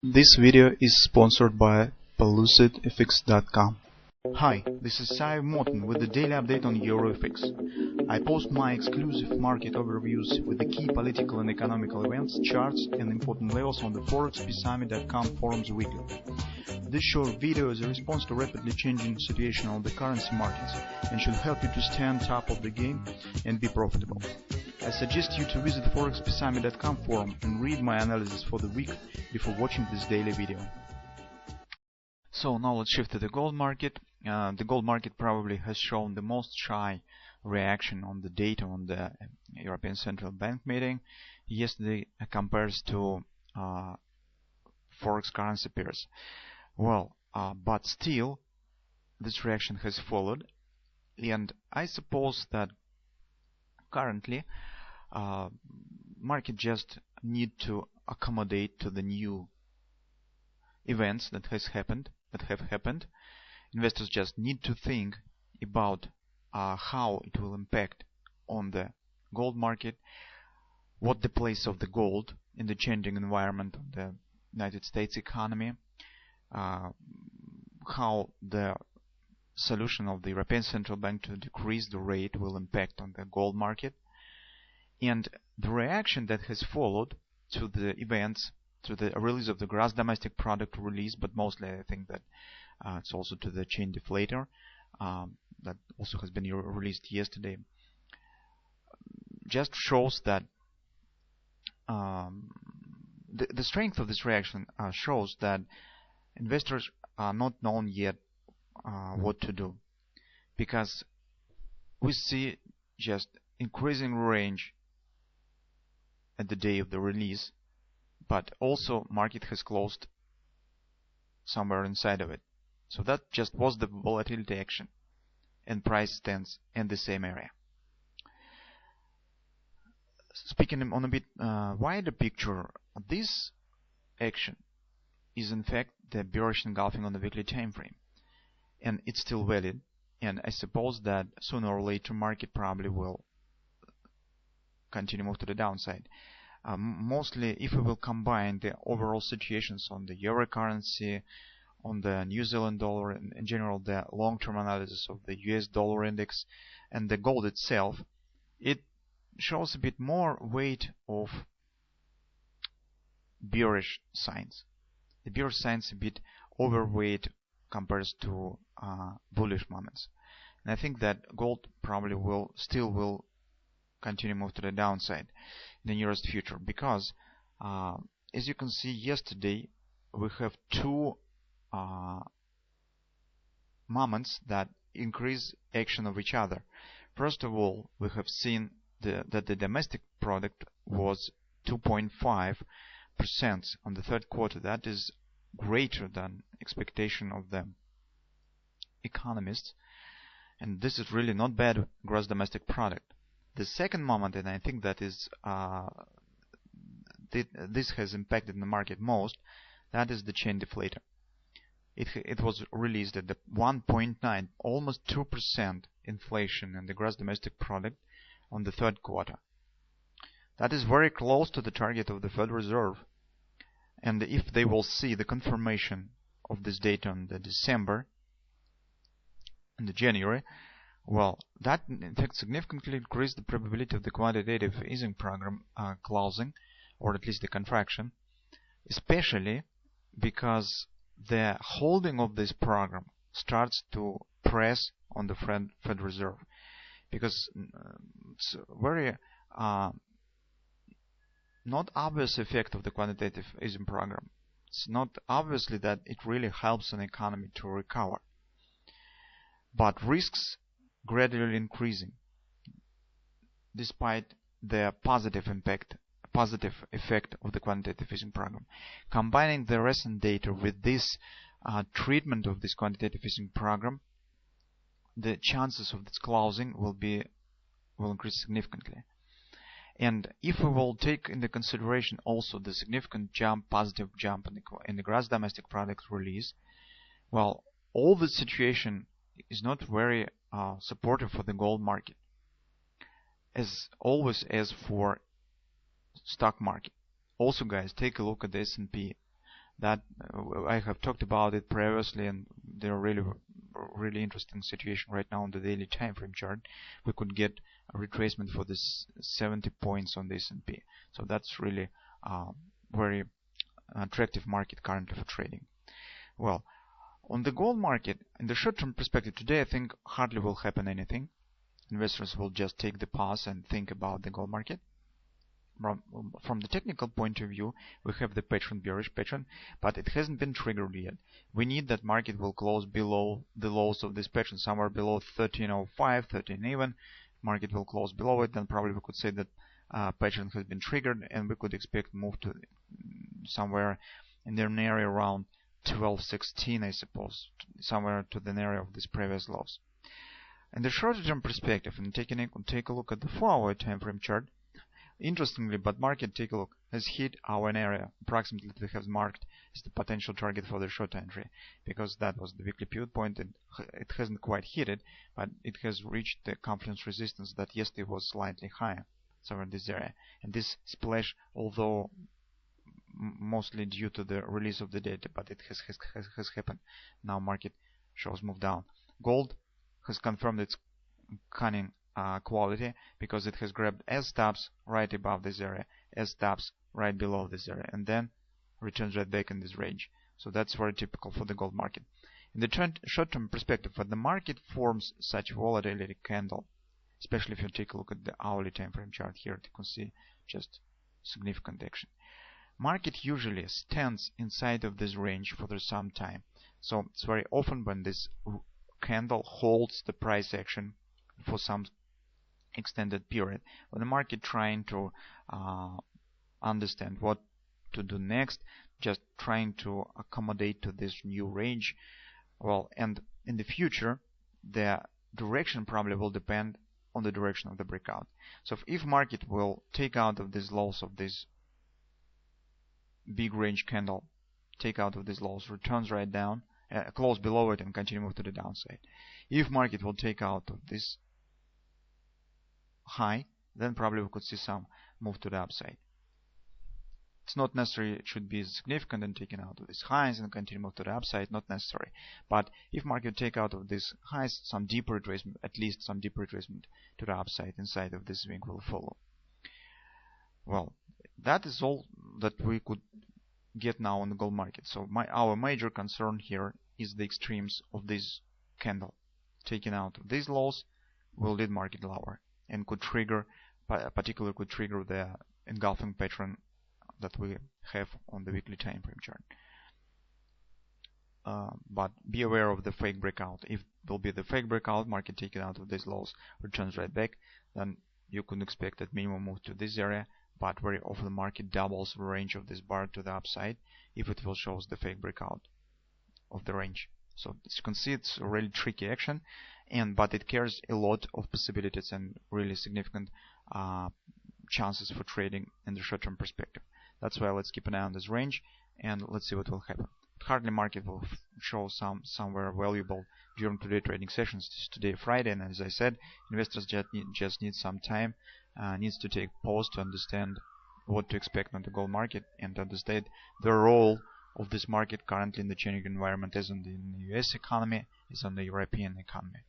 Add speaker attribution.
Speaker 1: This video is sponsored by PelucidFX.com.
Speaker 2: Hi, this is Sive Morten with the daily update on EuroFX. I post my exclusive market overviews with the key political and economical events, charts and important levels on the ForexPeaceArmy.com forums weekly. This short video is a response to rapidly changing situation on the currency markets and should help you to stay on top of the game and be profitable. I suggest you to visit the ForexPeaceArmy.com forum and read my analysis for the week before watching this daily video. So now let's shift to the gold market. The gold market probably has shown the most shy reaction on the data on the European Central Bank meeting yesterday compared to forex currency pairs. Well, but still this reaction has followed, and I suppose that currently market just need to accommodate to the new events that have happened. Investors just need to think about how it will impact on the gold market, what the place of the gold in the changing environment of the United States economy, how the solution of the European Central Bank to decrease the rate will impact on the gold market, and the reaction that has followed to the events, to the release of the gross domestic product release, but mostly I think that it's also to the chain deflator that also has been released yesterday, just shows that the strength of this reaction shows that investors are not known yet what to do, because we see just increasing range at the day of the release, but also market has closed somewhere inside of it. So that just was the volatility action, and price stands in the same area. Speaking on a bit wider picture, this action is in fact the bearish engulfing on the weekly time frame, and it's still valid, and I suppose that sooner or later market probably will continue move to the downside. Mostly if we will combine the overall situations on the euro currency, on the New Zealand dollar, and in general the long-term analysis of the US dollar index and the gold itself, it shows a bit more weight of bearish signs. The bearish signs a bit overweight compared to bullish moments, and I think that gold probably will continue move to the downside in the nearest future, because as you can see yesterday we have two moments that increase action of each other. First of all, we have seen that the domestic product was 2.5% on the third quarter. That is greater than expectation of the economists, and this is really not bad gross domestic product. The second moment, and I think that is this has impacted the market most, that is the chain deflator. It was released at the 1.9, almost 2% inflation in the gross domestic product on the third quarter. That is very close to the target of the Federal Reserve, and if they will see the confirmation of this data in the December and the January, well, that in fact significantly increased the probability of the quantitative easing program closing, or at least the contraction, especially because the holding of this program starts to press on the Federal Reserve, because it's very not obvious effect of the quantitative easing program. It's not obviously that it really helps an economy to recover, but risks gradually increasing despite the positive effect of the quantitative easing program. Combining the recent data with this treatment of this quantitative easing program, the chances of its closing will increase significantly. And if we will take into consideration also the significant positive jump in the gross domestic product release, well, all the situation is not very supportive for the gold market, as always as for stock market. Also, guys, take a look at the S&P That I have talked about it previously, and they're really interesting situation right now on the daily time frame chart. We could get a retracement for this 70 points on the S&P. So that's really very attractive market currently for trading. Well, on the gold market, in the short-term perspective today, I think hardly will happen anything. Investors will just take the pause and think about the gold market. From the technical point of view, we have the pattern, bearish pattern, but it hasn't been triggered yet. We need that market will close below the lows of this pattern, somewhere below 1305, 13 even. Market will close below it, then probably we could say that pattern has been triggered, and we could expect move to somewhere in the area around 1216, I suppose, somewhere to the area of this previous lows. In the shorter term perspective, and take a look at the 4-hour time frame chart. Interestingly, but market, take a look, has hit our area approximately that we have marked as the potential target for the short entry, because that was the weekly pivot point, and it hasn't quite hit it, but it has reached the confluence resistance that yesterday was slightly higher, somewhere in this area. And this splash, although mostly due to the release of the data, but it has happened. Now market shows move down. Gold has confirmed its cunning quality, because it has grabbed S stops right above this area, S stops right below this area, and then returns right back in this range. So that's very typical for the gold market. In the short-term perspective, when the market forms such volatility candle, especially if you take a look at the hourly time frame chart here, you can see just significant action. Market usually stands inside of this range for some time. So it's very often when this candle holds the price action for some extended period, when the market trying to understand what to do next, just trying to accommodate to this new range. Well, and in the future, the direction probably will depend on the direction of the breakout. So if market will take out of these lows of this big range candle, take out of these lows, returns right down, close below it, and continue move to the downside. If market will take out of this high, then probably we could see some move to the upside. It's not necessary it should be significant and taken out of these highs and continue move to the upside, not necessary. But if market take out of these highs, some deeper retracement, at least some deeper retracement to the upside inside of this swing will follow. Well, that is all that we could get now on the gold market. So our major concern here is the extremes of this candle. Taking out of these lows will lead market lower and could trigger, particularly could trigger the engulfing pattern that we have on the weekly time frame chart. But be aware of the fake breakout. If there'll be the fake breakout, market taken out of these lows, returns right back, then you could expect that minimum move to this area, but very often the market doubles the range of this bar to the upside if it will show the fake breakout of the range. So as you can see, it's a really tricky action, but it carries a lot of possibilities and really significant chances for trading in the short-term perspective. That's why let's keep an eye on this range and let's see what will happen. Hardly market will show somewhere valuable during today's trading sessions. It's today Friday, and as I said, investors just need some time, needs to take pause to understand what to expect on the gold market and to understand the role of this market currently in the changing environment, as in the US economy, as in the European economy.